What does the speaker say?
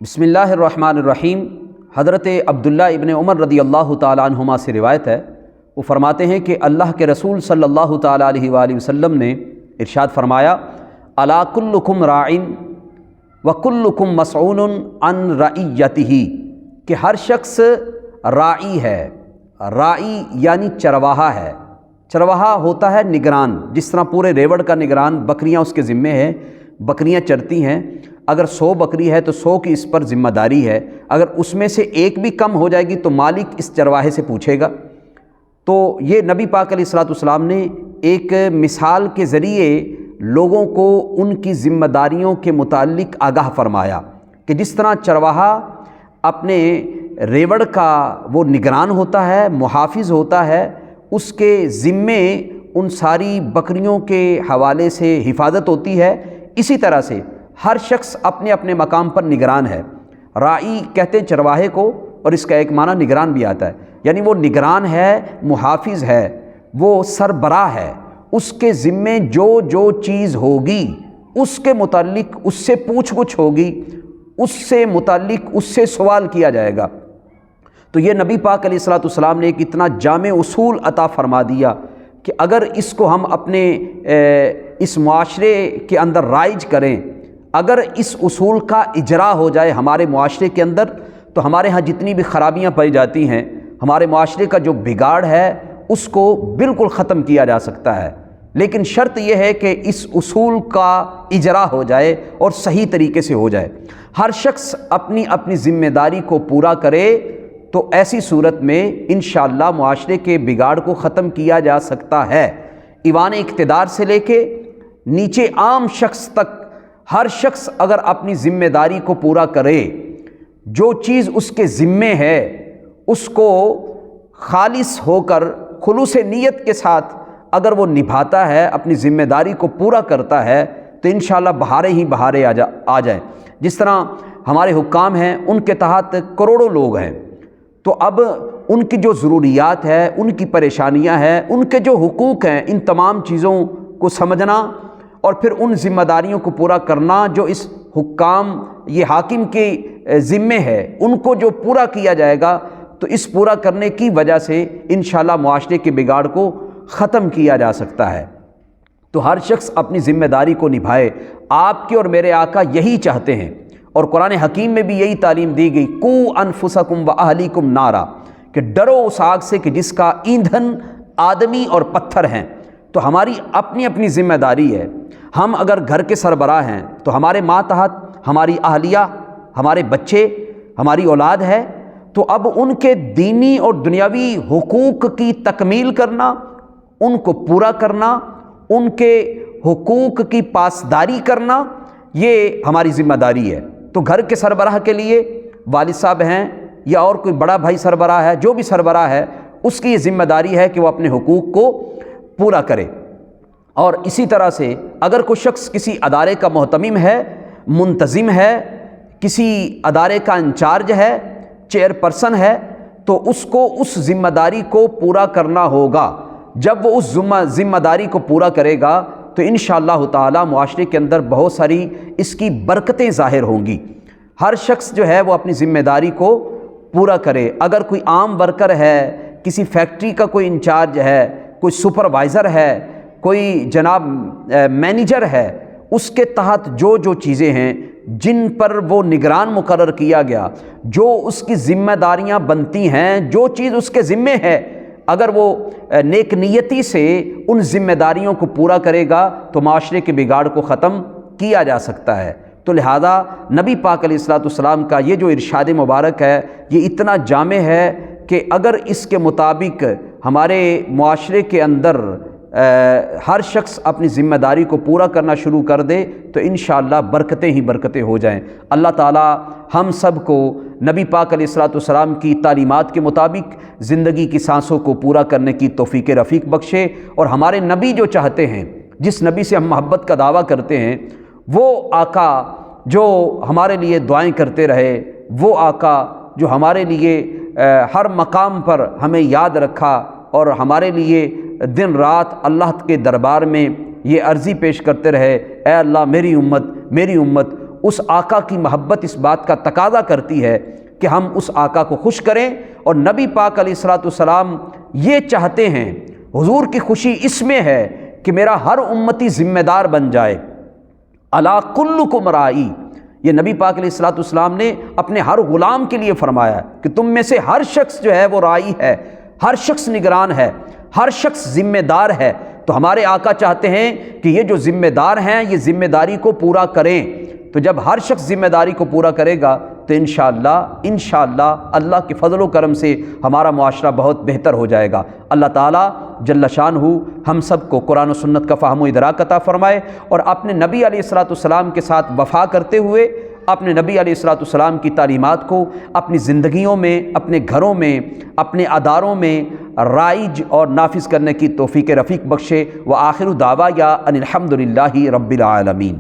बिस्मिल्लाहिर्रहमानिर्रहीम। हज़रत अब्दुल्ला इब्न उमर रदी अल्लाह ताला अन्हुमा से रिवायत है, वो फरमाते हैं कि अल्लाह के रसूल सल्लल्लाहु ताला अलैहि वसल्लम ने इरशाद फरमाया, अला कुल्लुकुम राइन व कुल्लुकुम मसऊनुन अन रइयतिही, कि हर शख्स राई है। राई यानी चरवाहा है। चरवाहा होता है निगरान। जिस तरह पूरे रेवड़ का निगरान, बकरियां उसके ज़िम्मे है, बकरियां चरती हैं। अगर 100 बकरी है तो 100 की इस पर ज़िम्मेदारी है। अगर उसमें से एक भी कम हो जाएगी तो मालिक इस चरवाहे से पूछेगा। तो ये नबी पाक अलैहिस्सलाम ने एक मिसाल के ज़रिए लोगों को उनकी ज़िम्मेदारियों के मुताल्लिक आगाह फरमाया कि जिस तरह चरवाहा अपने रेवड़ का वो निगरान होता है, मुहाफ़िज़ होता है, उसके ज़िम्मे उन सारी बकरियों के हवाले से हिफाजत होती है, इसी तरह से हर शख्स अपने अपने मकाम पर निगरान है। राई कहते हैं चरवाहे को, और इसका एक माना निगरान भी आता है। यानी वो निगरान है, मुहाफिज है, वो सरबराह है। उसके ज़िम्मे जो जो चीज़ होगी उसके मुताल्लिक उससे पूछ-गुछ होगी, उससे मुताल्लिक उससे सवाल किया जाएगा। तो ये नबी पाक अलैहिस्सलाम ने एक इतना जामे उसूल अता फरमा दिया कि अगर इसको हम अपने इस मुआशरे के अंदर राइज करें, अगर इस उसूल का इजरा हो जाए हमारे मुआशरे के अंदर, तो हमारे यहाँ जितनी भी ख़राबियाँ पाई जाती हैं, हमारे मुआशरे का जो बिगाड़ है उसको बिल्कुल ख़त्म किया जा सकता है। लेकिन शर्त यह है कि इस उसूल का इजरा हो जाए और सही तरीके से हो जाए। हर शख्स अपनी अपनी ज़िम्मेदारी को पूरा करे, तो ऐसी सूरत में इंशाअल्लाह मुआशरे के बिगाड़ को ख़त्म किया जा सकता है। ईवान इक़्तिदार से लेके नीचे आम शख्स तक हर शख्स अगर अपनी ज़िम्मेदारी को पूरा करे, जो चीज़ उसके ज़िम्मे है उसको खालिस होकर खुलूस नीयत के साथ अगर वो निभाता है, अपनी ज़िम्मेदारी को पूरा करता है, तो इंशाअल्लाह बहारें ही बहारें आ जाएँ। जिस तरह हमारे हुक्काम हैं, उनके तहत करोड़ों लोग हैं, तो अब उनकी जो ज़रूरियात है, उनकी परेशानियां हैं, उनके जो हुकूक़ हैं, इन तमाम चीज़ों को समझना और फिर उन ज़िम्मेदारियों को पूरा करना जो इस हुक्काम, ये हाकिम के ज़िम्मे है, उनको जो पूरा किया जाएगा, तो इस पूरा करने की वजह से इंशाअल्लाह मुआशरे के बिगाड़ को ख़त्म किया जा सकता है। तो हर शख्स अपनी ज़िम्मेदारी को निभाए। आपके और मेरे आका यही चाहते हैं, और कुरान हकीम में भी यही तालीम दी गई, कू अनफुसकुम व अहलीकुम नारा, कि डरो उस आग से कि जिसका ईंधन आदमी और पत्थर हैं। तो हमारी अपनी अपनी ज़िम्मेदारी है। हम अगर घर के सरबराह हैं तो हमारे मातहत हमारी अहलिया, हमारे बच्चे, हमारी औलाद है, तो अब उनके दीनी और दुनियावी हुकूक़ की तकमील करना, उनको पूरा करना, उनके हुकूक़ की पासदारी करना, ये हमारी ज़िम्मेदारी है। तो घर के सरबराह के लिए वालिद साहब हैं या और कोई बड़ा भाई सरबराह है, जो भी सरबराह है, उसकी ये ज़िम्मेदारी है कि वो अपने हुकूक़ को पूरा करे। और इसी तरह से अगर कोई शख्स किसी अदारे का मोहतमिम है, मुंतज़िम है, किसी अदारे का इंचार्ज है, चेयरपर्सन है, तो उसको उस ज़िम्मेदारी को पूरा करना होगा। जब वो उस ज़िम्मेदारी को पूरा करेगा तो इंशाअल्लाह ताला मुआशरे के अंदर बहुत सारी इसकी बरकतें ज़ाहिर होंगी। हर शख्स जो है वो अपनी ज़िम्मेदारी को पूरा करे। अगर कोई आम वर्कर है, किसी फैक्ट्री का कोई इंचार्ज है, कोई सुपरवाइज़र है, कोई जनाब मैनेजर है, उसके तहत जो जो चीज़ें हैं जिन पर वो निगरान मुकर्रर किया गया, जो उसकी ज़िम्मेदारियां बनती हैं, जो चीज़ उसके ज़िम्मे है, अगर वो नेक नियति से उन ज़िम्मेदारियों को पूरा करेगा तो माशरे के बिगाड़ को ख़त्म किया जा सकता है। तो लिहाजा नबी पाक अलैहिस्सलाम का ये जो इरशाद मुबारक है, ये इतना जामे है कि अगर इसके मुताबिक हमारे मुआशरे के अंदर हर शख्स अपनी ज़िम्मेदारी को पूरा करना शुरू कर दे, तो इंशाअल्लाह बरकतें ही बरकतें हो जाएं। अल्लाह ताला हम सब को नबी पाक अलैहिस्सलाम की तालीमात के मुताबिक ज़िंदगी की सांसों को पूरा करने की तौफ़ीक़ रफ़ीक बख्शे, और हमारे नबी जो चाहते हैं, जिस नबी से हम मोहब्बत का दावा करते हैं, वो आका जो हमारे लिए दुआएँ करते रहे, वो आका जो हमारे लिए हर मकाम पर हमें याद रखा और हमारे लिए दिन रात अल्लाह के दरबार में ये अर्ज़ी पेश करते रहे, ए अल्लाह मेरी उम्मत اس آقا کی محبت اس بات کا تقاضا کرتی ہے کہ ہم اس آقا کو خوش کریں، اور نبی پاک علیہ الصلوۃ والسلام یہ چاہتے ہیں، حضور کی خوشی اس میں ہے کہ میرا ہر امتی ذمہ دار بن جائے۔ الا کلکم رائی، یہ نبی پاک علیہ الصلوۃ والسلام نے اپنے ہر غلام کے لیے فرمایا کہ تم میں سے ہر شخص جو ہے وہ رائی ہے، ہر شخص نگران ہے، ہر شخص ذمہ دار ہے۔ تو ہمارے آقا چاہتے ہیں کہ یہ جو ذمہ دار ہیں یہ ذمہ داری کو پورا کریں۔ تو جب ہر شخص ذمہ داری کو پورا کرے گا تو انشاءاللہ اللہ کے فضل و کرم سے ہمارا معاشرہ بہت بہتر ہو جائے گا۔ اللہ تعالیٰ جل شانہ ہم سب کو قرآن و سنت کا فہم و ادراک عطا فرمائے، اور اپنے نبی علیہ الصلوۃ والسلام کے ساتھ وفا کرتے ہوئے اپنے نبی علیہ الصلوۃ والسلام کی تعلیمات کو اپنی زندگیوں میں، اپنے گھروں میں، اپنے اداروں میں رائج اور نافذ کرنے کی توفیق رفیق بخشے۔ وآخر دعوایا ان الحمد للہ رب العالمین۔